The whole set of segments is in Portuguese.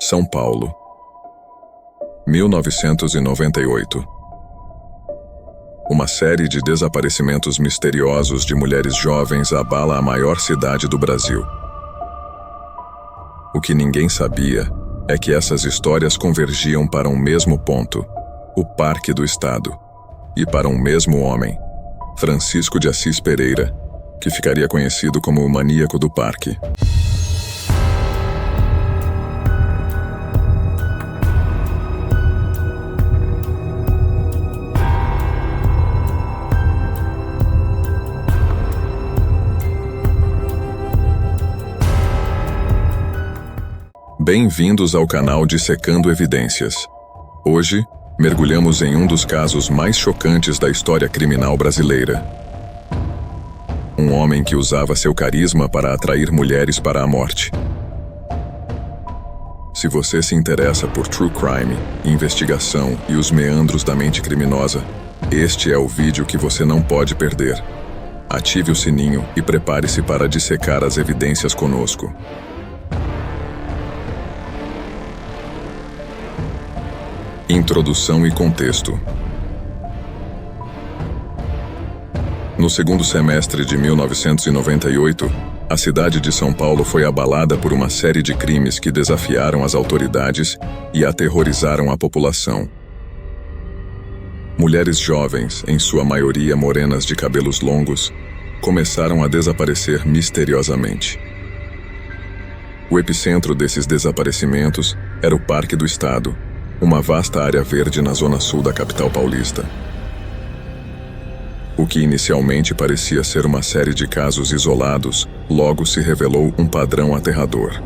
São Paulo, 1998. Uma série de desaparecimentos misteriosos de mulheres jovens abala a maior cidade do Brasil. O que ninguém sabia é que essas histórias convergiam para um mesmo ponto, o Parque do Estado, e para um mesmo homem, Francisco de Assis Pereira, que ficaria conhecido como o maníaco do parque. Bem-vindos ao canal Dissecando Evidências. Hoje, mergulhamos em um dos casos mais chocantes da história criminal brasileira. Um homem que usava seu carisma para atrair mulheres para a morte. Se você se interessa por true crime, investigação e os meandros da mente criminosa, este é o vídeo que você não pode perder. Ative o sininho e prepare-se para dissecar as evidências conosco. Introdução e contexto. No segundo semestre de 1998, a cidade de São Paulo foi abalada por uma série de crimes que desafiaram as autoridades e aterrorizaram a população. Mulheres jovens, em sua maioria morenas de cabelos longos, começaram a desaparecer misteriosamente. O epicentro desses desaparecimentos era o Parque do Estado, uma vasta área verde na zona sul da capital paulista. O que inicialmente parecia ser uma série de casos isolados, logo se revelou um padrão aterrador.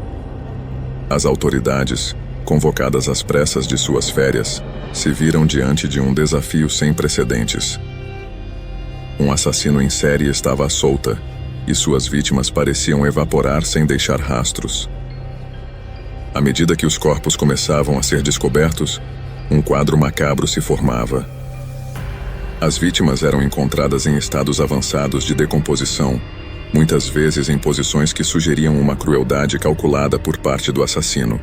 As autoridades, convocadas às pressas de suas férias, se viram diante de um desafio sem precedentes. Um assassino em série estava à solta, e suas vítimas pareciam evaporar sem deixar rastros. À medida que os corpos começavam a ser descobertos, um quadro macabro se formava. As vítimas eram encontradas em estados avançados de decomposição, muitas vezes em posições que sugeriam uma crueldade calculada por parte do assassino.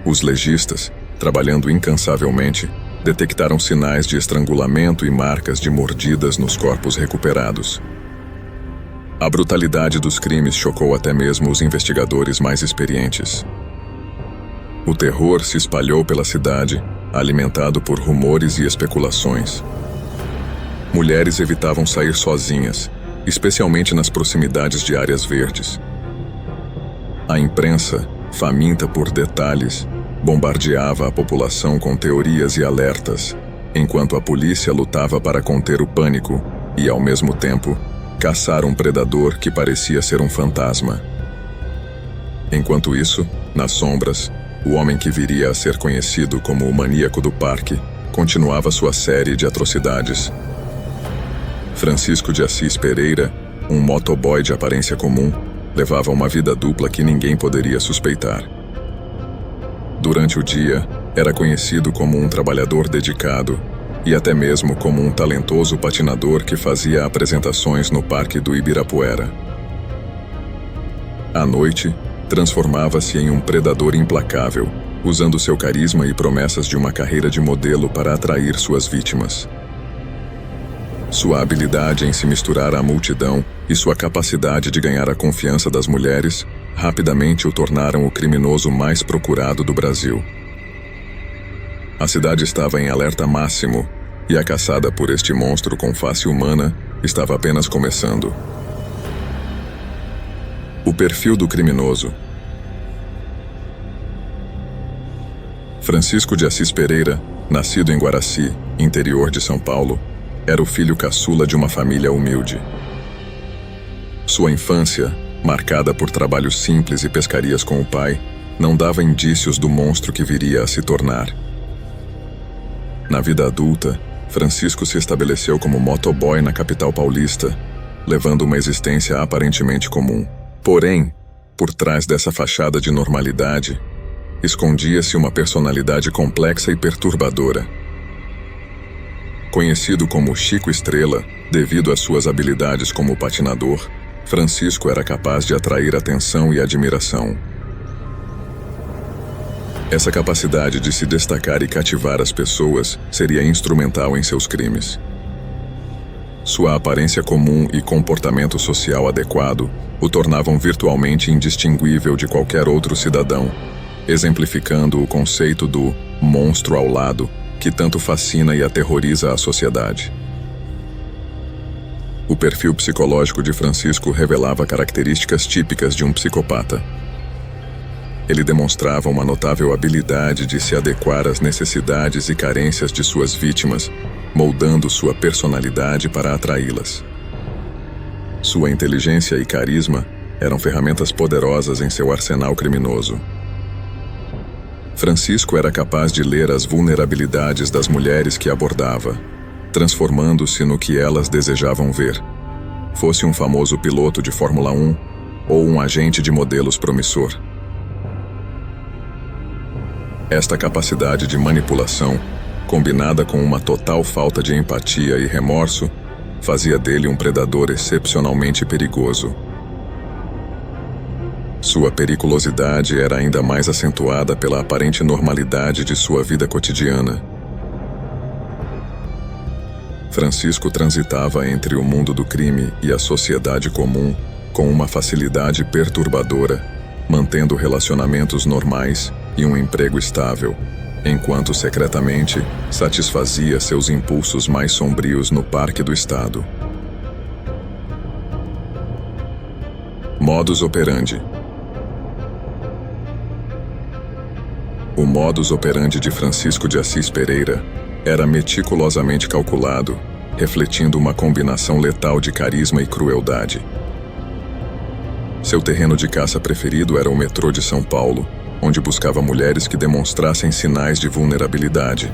Os legistas, trabalhando incansavelmente, detectaram sinais de estrangulamento e marcas de mordidas nos corpos recuperados. A brutalidade dos crimes chocou até mesmo os investigadores mais experientes. O terror se espalhou pela cidade, alimentado por rumores e especulações. Mulheres evitavam sair sozinhas, especialmente nas proximidades de áreas verdes. A imprensa, faminta por detalhes, bombardeava a população com teorias e alertas, enquanto a polícia lutava para conter o pânico e, ao mesmo tempo, caçar um predador que parecia ser um fantasma. Enquanto isso, nas sombras, o homem que viria a ser conhecido como o maníaco do parque continuava sua série de atrocidades. Francisco de Assis Pereira, um motoboy de aparência comum, levava uma vida dupla que ninguém poderia suspeitar. Durante o dia, era conhecido como um trabalhador dedicado e até mesmo como um talentoso patinador que fazia apresentações no Parque do Ibirapuera. À noite, transformava-se em um predador implacável, usando seu carisma e promessas de uma carreira de modelo para atrair suas vítimas. Sua habilidade em se misturar à multidão e sua capacidade de ganhar a confiança das mulheres rapidamente o tornaram o criminoso mais procurado do Brasil. A cidade estava em alerta máximo e a caçada por este monstro com face humana estava apenas começando. O perfil do criminoso. Francisco de Assis Pereira, nascido em Guaraci, interior de São Paulo, era o filho caçula de uma família humilde. Sua infância, marcada por trabalhos simples e pescarias com o pai, não dava indícios do monstro que viria a se tornar. Na vida adulta, Francisco se estabeleceu como motoboy na capital paulista, levando uma existência aparentemente comum. Porém, por trás dessa fachada de normalidade, escondia-se uma personalidade complexa e perturbadora. Conhecido como Chico Estrela, devido às suas habilidades como patinador, Francisco era capaz de atrair atenção e admiração. Essa capacidade de se destacar e cativar as pessoas seria instrumental em seus crimes. Sua aparência comum e comportamento social adequado o tornavam virtualmente indistinguível de qualquer outro cidadão, exemplificando o conceito do monstro ao lado que tanto fascina e aterroriza a sociedade. O perfil psicológico de Francisco revelava características típicas de um psicopata. Ele demonstrava uma notável habilidade de se adequar às necessidades e carências de suas vítimas, moldando sua personalidade para atraí-las. Sua inteligência e carisma eram ferramentas poderosas em seu arsenal criminoso. Francisco era capaz de ler as vulnerabilidades das mulheres que abordava, transformando-se no que elas desejavam ver, fosse um famoso piloto de Fórmula 1 ou um agente de modelos promissor. Esta capacidade de manipulação, combinada com uma total falta de empatia e remorso, fazia dele um predador excepcionalmente perigoso. Sua periculosidade era ainda mais acentuada pela aparente normalidade de sua vida cotidiana. Francisco transitava entre o mundo do crime e a sociedade comum com uma facilidade perturbadora, mantendo relacionamentos normais e um emprego estável, enquanto secretamente satisfazia seus impulsos mais sombrios no Parque do Estado. Modus operandi. O modus operandi de Francisco de Assis Pereira era meticulosamente calculado, refletindo uma combinação letal de carisma e crueldade. Seu terreno de caça preferido era o metrô de São Paulo, onde buscava mulheres que demonstrassem sinais de vulnerabilidade.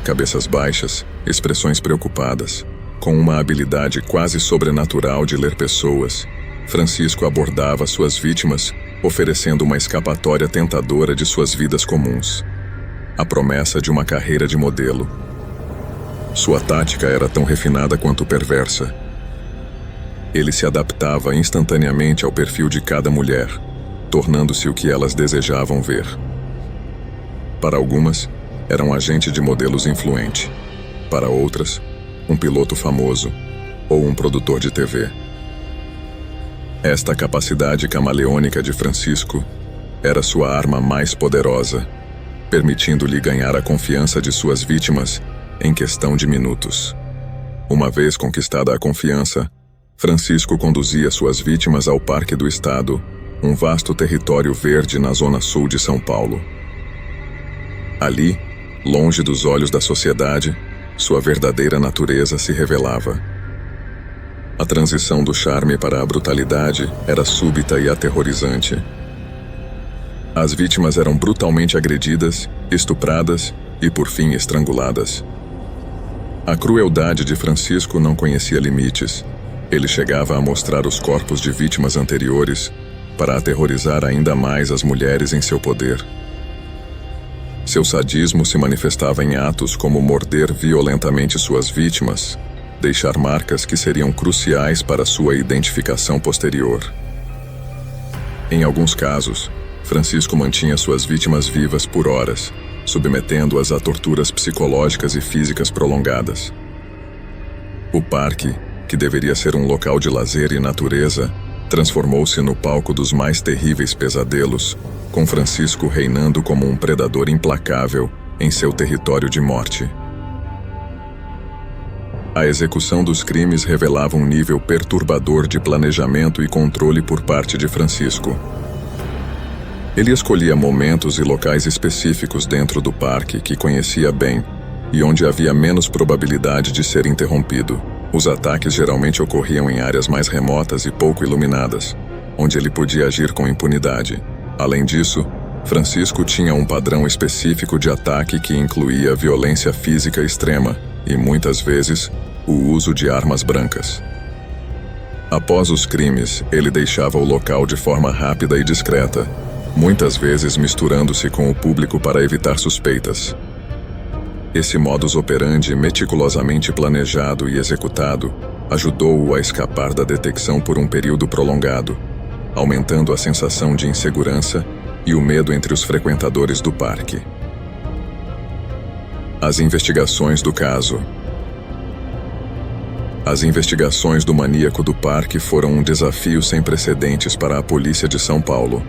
Cabeças baixas, expressões preocupadas, com uma habilidade quase sobrenatural de ler pessoas, Francisco abordava suas vítimas, oferecendo uma escapatória tentadora de suas vidas comuns. A promessa de uma carreira de modelo. Sua tática era tão refinada quanto perversa. Ele se adaptava instantaneamente ao perfil de cada mulher, tornando-se o que elas desejavam ver. Para algumas, era um agente de modelos influente. Para outras, um piloto famoso ou um produtor de TV. Esta capacidade camaleônica de Francisco era sua arma mais poderosa, permitindo-lhe ganhar a confiança de suas vítimas em questão de minutos. Uma vez conquistada a confiança, Francisco conduzia suas vítimas ao Parque do Estado, um vasto território verde na zona sul de São Paulo. Ali, longe dos olhos da sociedade, sua verdadeira natureza se revelava. A transição do charme para a brutalidade era súbita e aterrorizante. As vítimas eram brutalmente agredidas, estupradas e, por fim, estranguladas. A crueldade de Francisco não conhecia limites. Ele chegava a mostrar os corpos de vítimas anteriores para aterrorizar ainda mais as mulheres em seu poder. Seu sadismo se manifestava em atos como morder violentamente suas vítimas, deixar marcas que seriam cruciais para sua identificação posterior. Em alguns casos, Francisco mantinha suas vítimas vivas por horas, submetendo-as a torturas psicológicas e físicas prolongadas. O parque, que deveria ser um local de lazer e natureza, transformou-se no palco dos mais terríveis pesadelos, com Francisco reinando como um predador implacável em seu território de morte. A execução dos crimes revelava um nível perturbador de planejamento e controle por parte de Francisco. Ele escolhia momentos e locais específicos dentro do parque que conhecia bem e onde havia menos probabilidade de ser interrompido. Os ataques geralmente ocorriam em áreas mais remotas e pouco iluminadas, onde ele podia agir com impunidade. Além disso, Francisco tinha um padrão específico de ataque que incluía violência física extrema e, muitas vezes, o uso de armas brancas. Após os crimes, ele deixava o local de forma rápida e discreta, muitas vezes misturando-se com o público para evitar suspeitas. Esse modus operandi meticulosamente planejado e executado ajudou-o a escapar da detecção por um período prolongado, aumentando a sensação de insegurança e o medo entre os frequentadores do parque. As investigações do caso. As investigações do maníaco do parque foram um desafio sem precedentes para a polícia de São Paulo.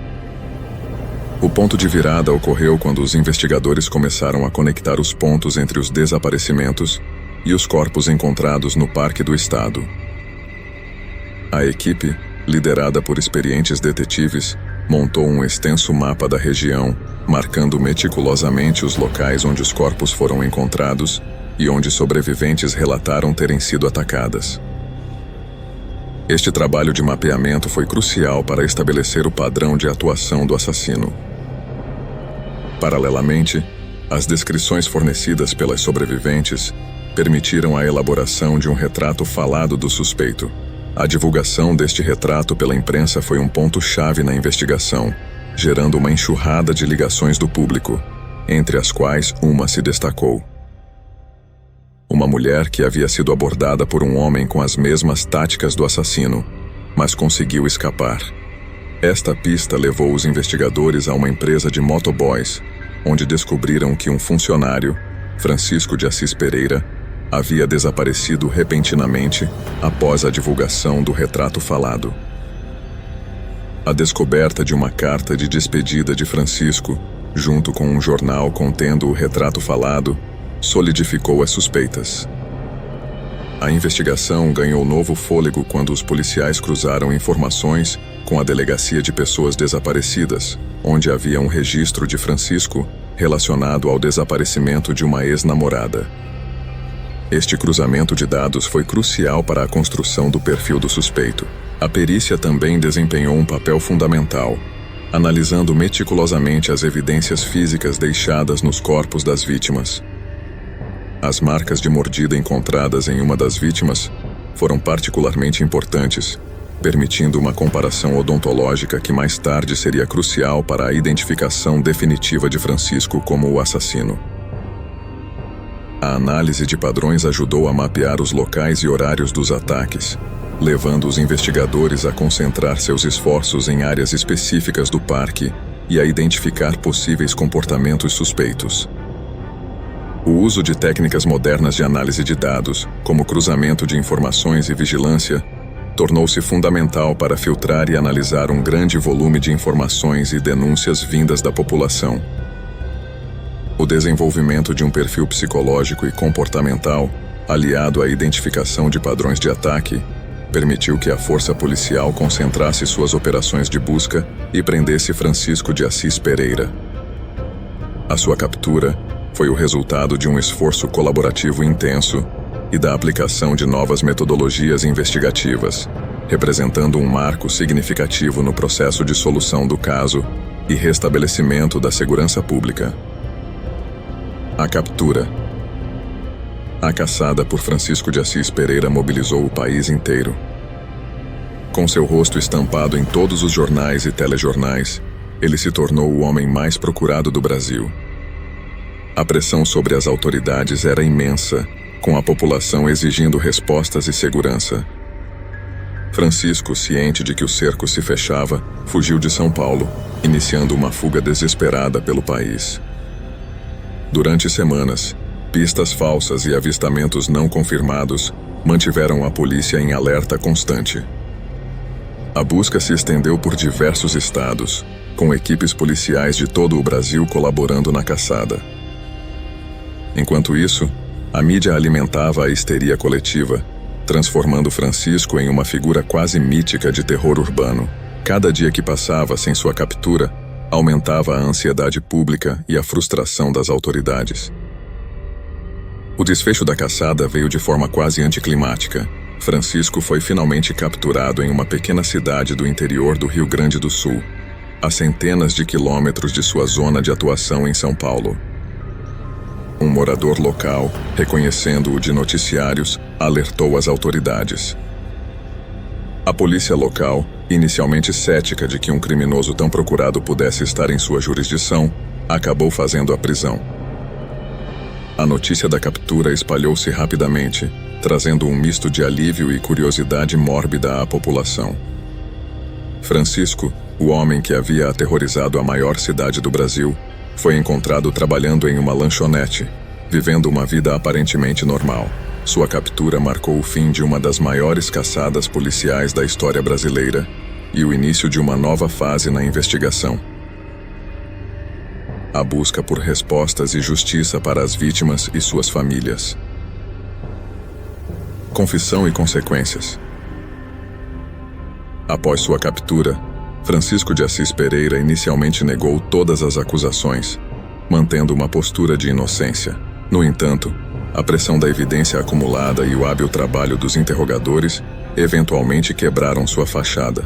O ponto de virada ocorreu quando os investigadores começaram a conectar os pontos entre os desaparecimentos e os corpos encontrados no Parque do Estado. A equipe, liderada por experientes detetives, montou um extenso mapa da região, marcando meticulosamente os locais onde os corpos foram encontrados e onde sobreviventes relataram terem sido atacadas. Este trabalho de mapeamento foi crucial para estabelecer o padrão de atuação do assassino. Paralelamente, as descrições fornecidas pelas sobreviventes permitiram a elaboração de um retrato falado do suspeito. A divulgação deste retrato pela imprensa foi um ponto-chave na investigação, gerando uma enxurrada de ligações do público, entre as quais uma se destacou. Uma mulher que havia sido abordada por um homem com as mesmas táticas do assassino, mas conseguiu escapar. Esta pista levou os investigadores a uma empresa de motoboys, onde descobriram que um funcionário, Francisco de Assis Pereira, havia desaparecido repentinamente após a divulgação do retrato falado. A descoberta de uma carta de despedida de Francisco, junto com um jornal contendo o retrato falado, solidificou as suspeitas. A investigação ganhou novo fôlego quando os policiais cruzaram informações com a Delegacia de Pessoas Desaparecidas, onde havia um registro de Francisco relacionado ao desaparecimento de uma ex-namorada. Este cruzamento de dados foi crucial para a construção do perfil do suspeito. A perícia também desempenhou um papel fundamental, analisando meticulosamente as evidências físicas deixadas nos corpos das vítimas. As marcas de mordida encontradas em uma das vítimas foram particularmente importantes, permitindo uma comparação odontológica que mais tarde seria crucial para a identificação definitiva de Francisco como o assassino. A análise de padrões ajudou a mapear os locais e horários dos ataques, levando os investigadores a concentrar seus esforços em áreas específicas do parque e a identificar possíveis comportamentos suspeitos. O uso de técnicas modernas de análise de dados, como cruzamento de informações e vigilância, tornou-se fundamental para filtrar e analisar um grande volume de informações e denúncias vindas da população. O desenvolvimento de um perfil psicológico e comportamental, aliado à identificação de padrões de ataque, permitiu que a força policial concentrasse suas operações de busca e prendesse Francisco de Assis Pereira. A sua captura foi o resultado de um esforço colaborativo intenso e da aplicação de novas metodologias investigativas, representando um marco significativo no processo de solução do caso e restabelecimento da segurança pública. A captura. A caçada por Francisco de Assis Pereira mobilizou o país inteiro. Com seu rosto estampado em todos os jornais e telejornais, ele se tornou o homem mais procurado do Brasil. A pressão sobre as autoridades era imensa, com a população exigindo respostas e segurança. Francisco, ciente de que o cerco se fechava, fugiu de São Paulo, iniciando uma fuga desesperada pelo país. Durante semanas, pistas falsas e avistamentos não confirmados mantiveram a polícia em alerta constante. A busca se estendeu por diversos estados, com equipes policiais de todo o Brasil colaborando na caçada. Enquanto isso, a mídia alimentava a histeria coletiva, transformando Francisco em uma figura quase mítica de terror urbano. Cada dia que passava sem sua captura, aumentava a ansiedade pública e a frustração das autoridades. O desfecho da caçada veio de forma quase anticlimática. Francisco foi finalmente capturado em uma pequena cidade do interior do Rio Grande do Sul, a centenas de quilômetros de sua zona de atuação em São Paulo. Um morador local, reconhecendo-o de noticiários, alertou as autoridades. A polícia local, inicialmente cética de que um criminoso tão procurado pudesse estar em sua jurisdição, acabou fazendo a prisão. A notícia da captura espalhou-se rapidamente, trazendo um misto de alívio e curiosidade mórbida à população. Francisco, O homem que havia aterrorizado a maior cidade do Brasil foi encontrado trabalhando em uma lanchonete, vivendo uma vida aparentemente normal. Sua captura marcou o fim de uma das maiores caçadas policiais da história brasileira e o início de uma nova fase na investigação. A busca por respostas e justiça para as vítimas e suas famílias. Confissão e consequências. Após sua captura, Francisco de Assis Pereira inicialmente negou todas as acusações, mantendo uma postura de inocência. No entanto, a pressão da evidência acumulada e o hábil trabalho dos interrogadores eventualmente quebraram sua fachada.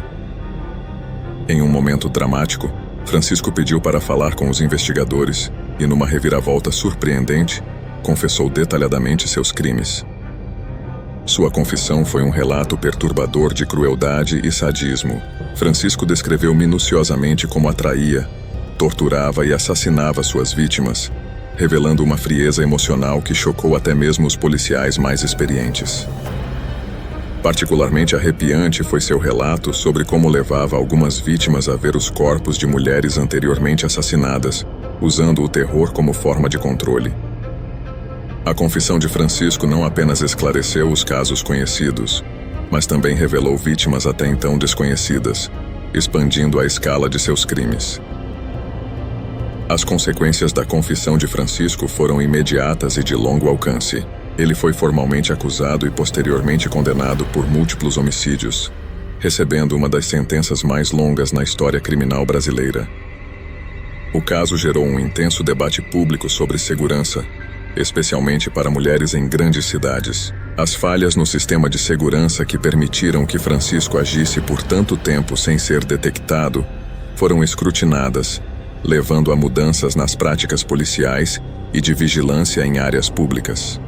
Em um momento dramático, Francisco pediu para falar com os investigadores e, numa reviravolta surpreendente, confessou detalhadamente seus crimes. Sua confissão foi um relato perturbador de crueldade e sadismo. Francisco descreveu minuciosamente como atraía, torturava e assassinava suas vítimas, revelando uma frieza emocional que chocou até mesmo os policiais mais experientes. Particularmente arrepiante foi seu relato sobre como levava algumas vítimas a ver os corpos de mulheres anteriormente assassinadas, usando o terror como forma de controle. A confissão de Francisco não apenas esclareceu os casos conhecidos, mas também revelou vítimas até então desconhecidas, expandindo a escala de seus crimes. As consequências da confissão de Francisco foram imediatas e de longo alcance. Ele foi formalmente acusado e posteriormente condenado por múltiplos homicídios, recebendo uma das sentenças mais longas na história criminal brasileira. O caso gerou um intenso debate público sobre segurança, especialmente para mulheres em grandes cidades. As falhas no sistema de segurança que permitiram que Francisco agisse por tanto tempo sem ser detectado foram escrutinadas, levando a mudanças nas práticas policiais e de vigilância em áreas públicas.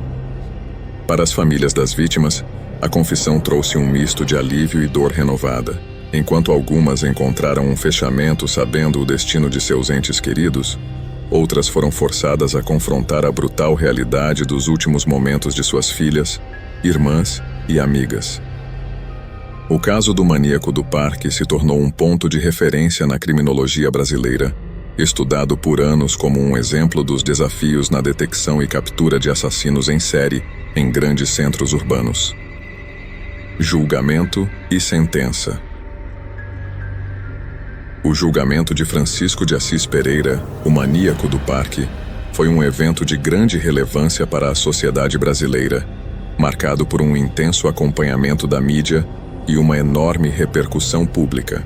Para as famílias das vítimas, a confissão trouxe um misto de alívio e dor renovada. Enquanto algumas encontraram um fechamento sabendo o destino de seus entes queridos, outras foram forçadas a confrontar a brutal realidade dos últimos momentos de suas filhas, irmãs e amigas. O caso do maníaco do parque se tornou um ponto de referência na criminologia brasileira, estudado por anos como um exemplo dos desafios na detecção e captura de assassinos em série em grandes centros urbanos. Julgamento e sentença. O julgamento de Francisco de Assis Pereira, o maníaco do parque, foi um evento de grande relevância para a sociedade brasileira, marcado por um intenso acompanhamento da mídia e uma enorme repercussão pública.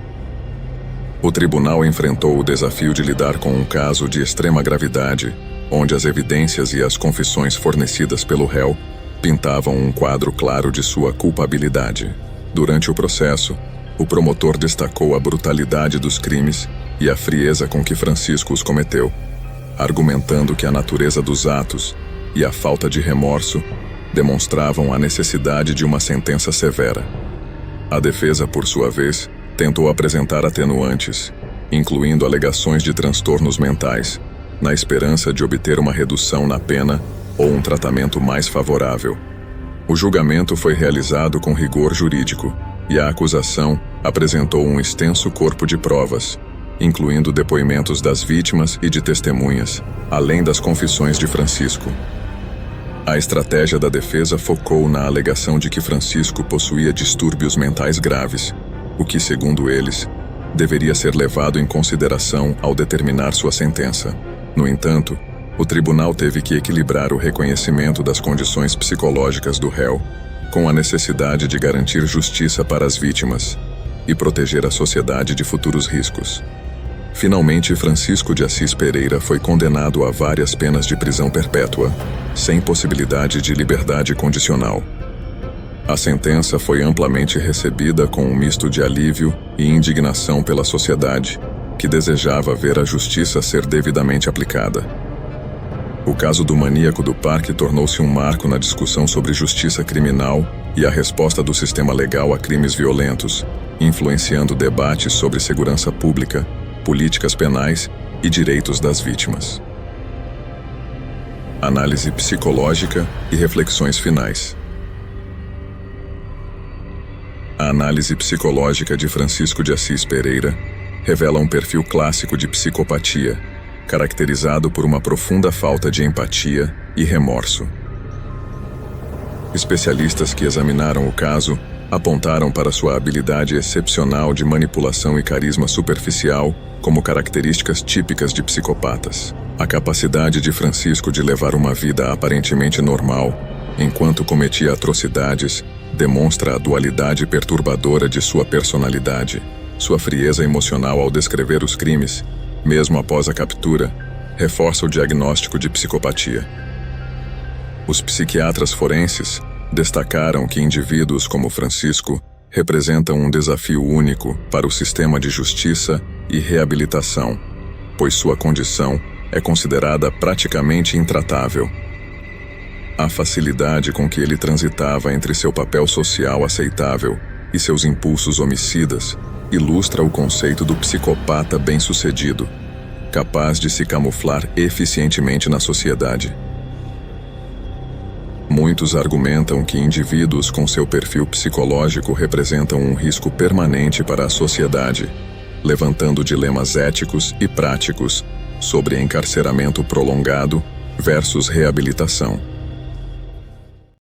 O tribunal enfrentou o desafio de lidar com um caso de extrema gravidade, onde as evidências e as confissões fornecidas pelo réu pintavam um quadro claro de sua culpabilidade. Durante o processo, o promotor destacou a brutalidade dos crimes e a frieza com que Francisco os cometeu, argumentando que a natureza dos atos e a falta de remorso demonstravam a necessidade de uma sentença severa. A defesa, por sua vez, tentou apresentar atenuantes, incluindo alegações de transtornos mentais, na esperança de obter uma redução na pena ou um tratamento mais favorável. O julgamento foi realizado com rigor jurídico e a acusação apresentou um extenso corpo de provas, incluindo depoimentos das vítimas e de testemunhas, além das confissões de Francisco. A estratégia da defesa focou na alegação de que Francisco possuía distúrbios mentais graves, o que, segundo eles, deveria ser levado em consideração ao determinar sua sentença. No entanto, o tribunal teve que equilibrar o reconhecimento das condições psicológicas do réu com a necessidade de garantir justiça para as vítimas e proteger a sociedade de futuros riscos. Finalmente, Francisco de Assis Pereira foi condenado a várias penas de prisão perpétua, sem possibilidade de liberdade condicional. A sentença foi amplamente recebida com um misto de alívio e indignação pela sociedade, que desejava ver a justiça ser devidamente aplicada. O caso do maníaco do parque tornou-se um marco na discussão sobre justiça criminal e a resposta do sistema legal a crimes violentos, influenciando debates sobre segurança pública, políticas penais e direitos das vítimas. Análise psicológica e reflexões finais. A análise psicológica de Francisco de Assis Pereira revela um perfil clássico de psicopatia, caracterizado por uma profunda falta de empatia e remorso. Especialistas que examinaram o caso apontaram para sua habilidade excepcional de manipulação e carisma superficial como características típicas de psicopatas. A capacidade de Francisco de levar uma vida aparentemente normal, enquanto cometia atrocidades, demonstra a dualidade perturbadora de sua personalidade. Sua frieza emocional ao descrever os crimes, mesmo após a captura, reforça o diagnóstico de psicopatia. Os psiquiatras forenses destacaram que indivíduos como Francisco representam um desafio único para o sistema de justiça e reabilitação, pois sua condição é considerada praticamente intratável. A facilidade com que ele transitava entre seu papel social aceitável e seus impulsos homicidas ilustra o conceito do psicopata bem-sucedido, capaz de se camuflar eficientemente na sociedade. Muitos argumentam que indivíduos com seu perfil psicológico representam um risco permanente para a sociedade, levantando dilemas éticos e práticos sobre encarceramento prolongado versus reabilitação.